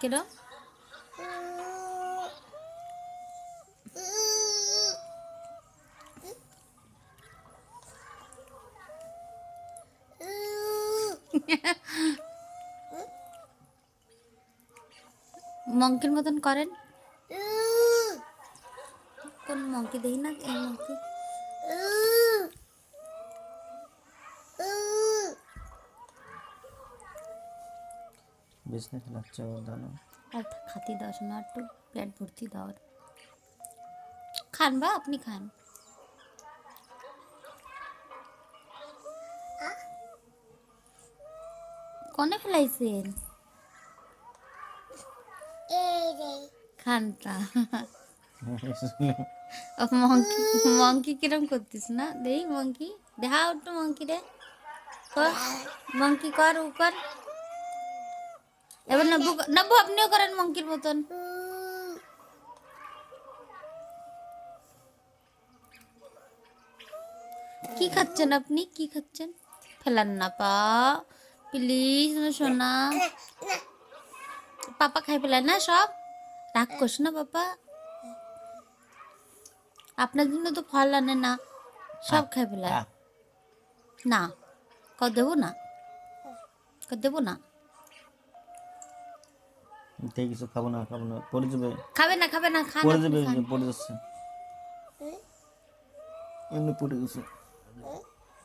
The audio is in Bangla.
কেন? মঙ্কির মতন করেন। কোন মঙ্কি দেখি না, এই মঙ্কি। বিছনা খেলাচ্ছে দানো আর খাতি দাও শোনা, একটু পেট ভর্তি দাও। খান বা আপনি খান। কোনে ফেলাইছেন? খানটা। মঙ্কি মঙ্কি কিরম করতিস না, দেই মঙ্কি দেখা একটু মঙ্কি রে, কর মঙ্কি, কর ও কর। এবার নব্বু নব্বু আপনিও করেন মঙ্কির মতন। কি খাচ্ছেন আপনি, কি খাচ্ছেন? ফেলান না পা, প্লিজ শোনা। পাপা খাই ফেলায় না সব, রাগ করছ না পাপা। আপনার জন্য তো ফল আনে না, সব খাই ফেলায়। না কর দেবো না, কর দেবো না। কিছু খাবো না, খাবো না, পড়ে যাবে, খাবে না, খাবে না, খান পড়ে আপনি যাবে, খান। পড়ে যাচ্ছে, এমনি পড়ে গেছে।